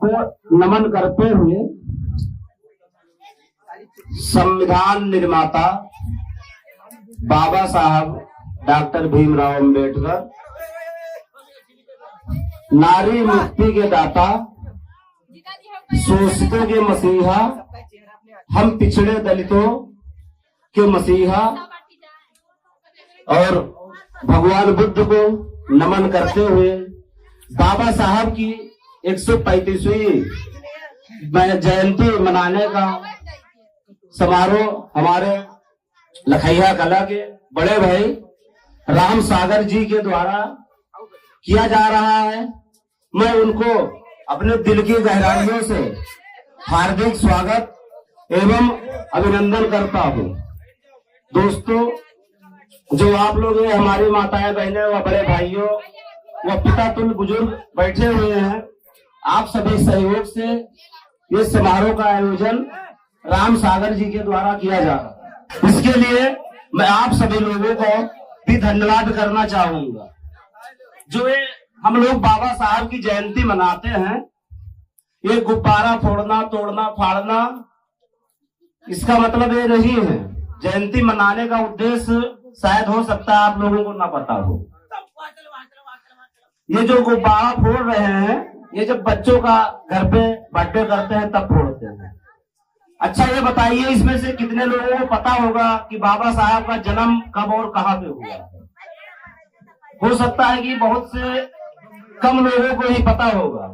को नमन करते हुए संविधान निर्माता बाबा साहब डॉक्टर भीमराव अंबेडकर, नारी मुक्ति के दाता, शोषितों के मसीहा, हम पिछड़े दलितों के मसीहा और भगवान बुद्ध को नमन करते हुए बाबा साहब की 135वीं जयंती मनाने का समारोह हमारे लखैया कला के बड़े भाई राम सागर जी के द्वारा किया जा रहा है। मैं उनको अपने दिल की गहराइयों से हार्दिक स्वागत एवं अभिनंदन करता हूँ। दोस्तों, जो आप लोग हैं, हमारी माताएं बहनें व बड़े भाइयों व पिता तुल्य बुजुर्ग बैठे हुए हैं, आप सभी सहयोग से ये समारोह का आयोजन राम सागर जी के द्वारा किया जा रहा है। इसके लिए मैं आप सभी लोगों को भी धन्यवाद करना चाहूंगा। जो ये हम लोग बाबा साहब की जयंती मनाते हैं, ये गुब्बारा फोड़ना, तोड़ना, फाड़ना, इसका मतलब ये नहीं है। जयंती मनाने का उद्देश्य शायद हो सकता है आप लोगों को ना पता हो। ये जो गुब्बारा फोड़ रहे हैं, ये जब बच्चों का घर पे बर्थडे करते हैं तब फोड़ते हैं। अच्छा, ये बताइए इसमें से कितने लोगों को पता होगा कि बाबा साहब का जन्म कब और कहाँ पे हुआ? हो सकता है कि बहुत से कम लोगों को ही पता होगा।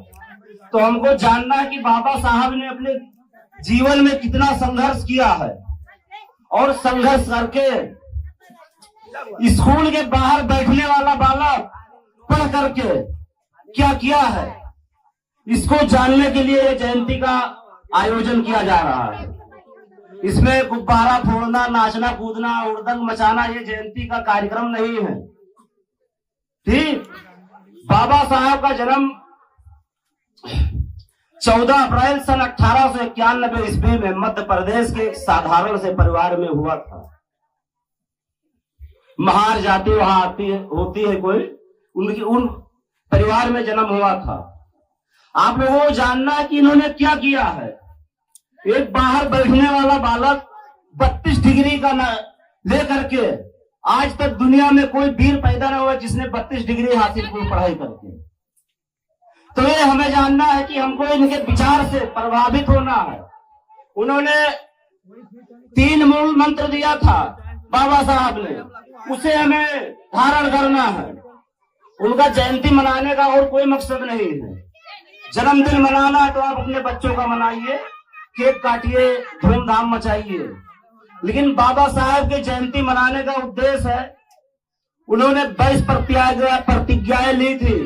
तो हमको जानना है कि बाबा साहब ने अपने जीवन में कितना संघर्ष किया है और संघर्ष करके स्कूल के बाहर बैठने वाला बालक पढ़ करके क्या किया है, इसको जानने के लिए ये जयंती का आयोजन किया जा रहा है। इसमें गुब्बारा फोड़ना, नाचना, कूदना, उड़दंग मचाना ये जयंती का कार्यक्रम नहीं है। ठीक, बाबा साहब का जन्म 14 अप्रैल सन 1891 ईस्वी में मध्य प्रदेश के एक साधारण से परिवार में हुआ था। महार जाति वहां होती है कोई, उन परिवार में जन्म हुआ था। आप लोगों को जानना है कि इन्होंने क्या किया है। एक बाहर बैठने वाला बालक 32 डिग्री का लेकर के आज तक दुनिया में कोई वीर पैदा न हुआ जिसने 32 डिग्री हासिल की पढ़ाई करके। तो ये हमें जानना है कि हमको इनके विचार से प्रभावित होना है। उन्होंने 3 मूल मंत्र दिया था बाबा साहब ने, उसे हमें धारण करना है। उनका जयंती मनाने का और कोई मकसद नहीं है। जन्मदिन मनाना है तो आप अपने बच्चों का मनाइए, केक काटिए, धूमधाम मचाइए, लेकिन बाबा साहब के जयंती मनाने का उद्देश्य है, उन्होंने 22 प्रतिज्ञाएं ली थी।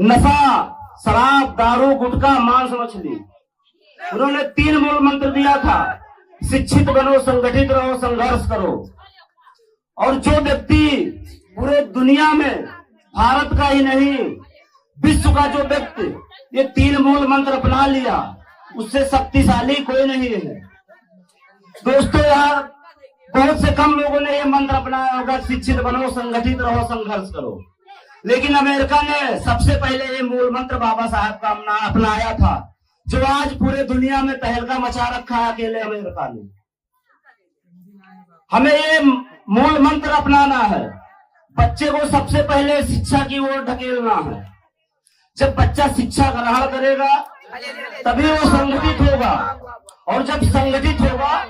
नशा, शराब, दारू, गुटखा, मांस, मछली। उन्होंने 3 मूल मंत्र दिया था, शिक्षित बनो, संगठित रहो, संघर्ष करो। और जो व्यक्ति पूरे दुनिया में, भारत का ही नहीं विश्व का जो व्यक्ति ये 3 मूल मंत्र अपना लिया, उससे शक्तिशाली कोई नहीं है। दोस्तों, यार बहुत से कम लोगों ने ये मंत्र अपनाया होगा, शिक्षित बनो, संगठित रहो, संघर्ष करो। लेकिन अमेरिका ने सबसे पहले ये मूल मंत्र बाबा साहब का अपनाया था, जो आज पूरे दुनिया में तहलका मचा रखा है अकेले अमेरिका ने। हमें ये मूल मंत्र अपनाना है। बच्चे को सबसे पहले शिक्षा की ओर ढकेलना है। जब बच्चा शिक्षा ग्रहण करेगा तभी वो संगठित होगा, और जब संगठित होगा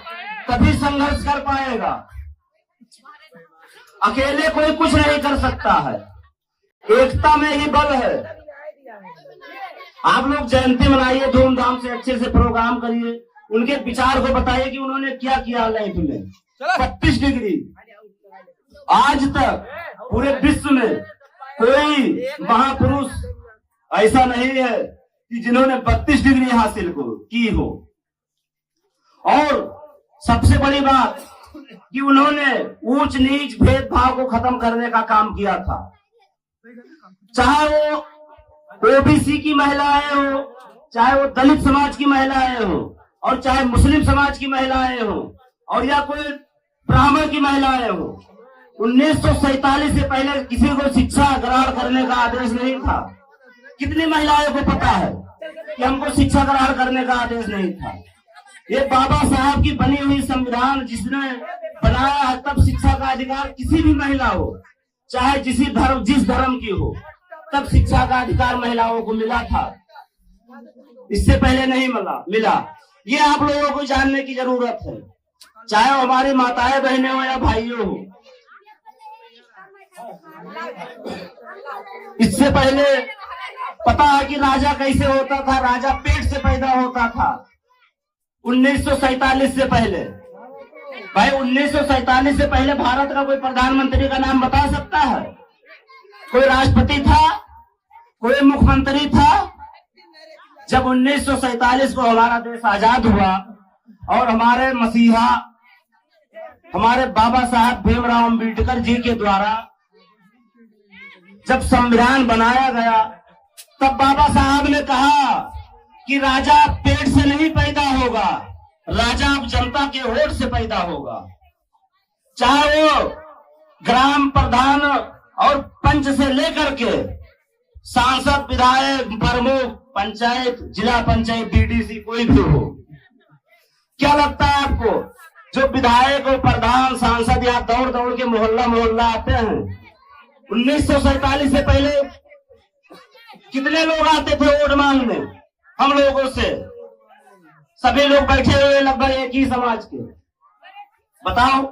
तभी संघर्ष कर पाएगा। अकेले कोई कुछ नहीं कर सकता है, एकता में ही बल है। आप लोग जयंती मनाइए, धूमधाम से अच्छे से प्रोग्राम करिए, उनके विचार को बताइए कि उन्होंने क्या किया लाइफ में। 32 डिग्री आज तक पूरे विश्व में कोई महापुरुष ऐसा नहीं है कि जिन्होंने 32 डिग्री हासिल की हो। और सबसे बड़ी बात कि उन्होंने ऊंच नीच भेदभाव को खत्म करने का काम किया था। चाहे वो ओबीसी की महिलाएं हो, चाहे वो दलित समाज की महिलाएं हो, और चाहे मुस्लिम समाज की महिलाएं हो, और या कोई ब्राह्मण की महिलाएं हो। 1947 से पहले किसी को शिक्षा ग्रहण करने का आदेश नहीं था। कितनी महिलाओं को पता है कि हमको शिक्षा ग्रहण करने का आदेश नहीं था? ये बाबा साहब की बनी हुई संविधान जिसने बनाया है, तब शिक्षा का अधिकार किसी भी महिला हो, चाहे जिस धर्म की हो, तब शिक्षा का अधिकार महिलाओं को मिला था। इससे पहले नहीं मिला। ये आप लोगों को जानने की जरूरत है, चाहे हमारी माताएं बहनें हो या भाइयों हो। इससे पहले पता है कि राजा कैसे होता था? राजा पेट से पैदा होता था 1947 से पहले। भाई 1947 से पहले भारत का कोई प्रधानमंत्री का नाम बता सकता है? कोई राष्ट्रपति था? कोई मुख्यमंत्री था? जब 1947 को हमारा देश आजाद हुआ और हमारे मसीहा हमारे बाबा साहब भीमराव अम्बेडकर जी के द्वारा जब संविधान बनाया गया, तब बाबा साहब ने कहा कि राजा पेट से नहीं पैदा होगा, राजा अब जनता के वोट से पैदा होगा। चाहे वो ग्राम प्रधान और पंच से लेकर के सांसद, विधायक, प्रमुख, पंचायत, जिला पंचायत, बीडीसी कोई भी हो। क्या लगता है आपको, जो विधायक और प्रधान, सांसद यहाँ दौड़ दौड़ के मोहल्ला आते हैं, 1947 से पहले कितने लोग आते थे वोट मांगने हम लोगों से? सभी लोग बैठे हुए लगभग एक ही समाज के। बताओ,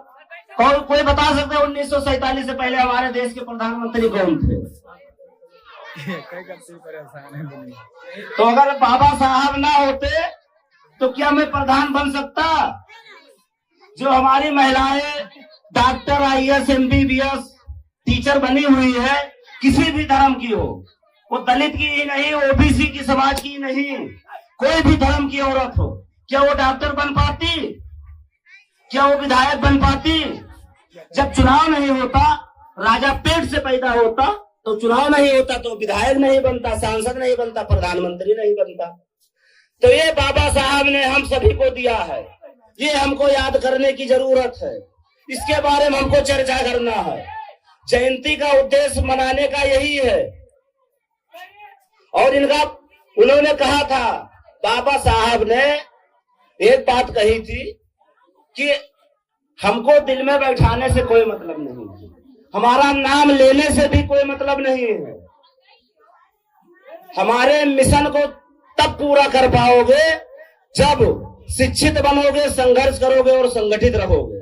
कोई बता सकते हैं 1947 से पहले हमारे देश के प्रधानमंत्री कौन थे? तो अगर बाबा साहब ना होते तो क्या मैं प्रधान बन सकता? जो हमारी महिलाएं डॉक्टर, IAS, MBBS, टीचर बनी हुई है, किसी भी धर्म की हो, वो दलित की ही नहीं, OBC की समाज की नहीं, कोई भी धर्म की औरत हो, क्या वो डॉक्टर बन पाती? क्या वो विधायक बन पाती? जब चुनाव नहीं होता, राजा पेट से पैदा होता, तो चुनाव नहीं होता तो विधायक नहीं बनता, सांसद नहीं बनता, प्रधानमंत्री नहीं बनता। तो ये बाबा साहब ने हम सभी को दिया है, ये हमको याद करने की जरूरत है, इसके बारे में हमको चर्चा करना है। जयंती का उद्देश्य मनाने का यही है। और उन्होंने कहा था, बाबा साहब ने एक बात कही थी कि हमको दिल में बैठाने से कोई मतलब नहीं है, हमारा नाम लेने से भी कोई मतलब नहीं है। हमारे मिशन को तब पूरा कर पाओगे जब शिक्षित बनोगे, संघर्ष करोगे और संगठित रहोगे।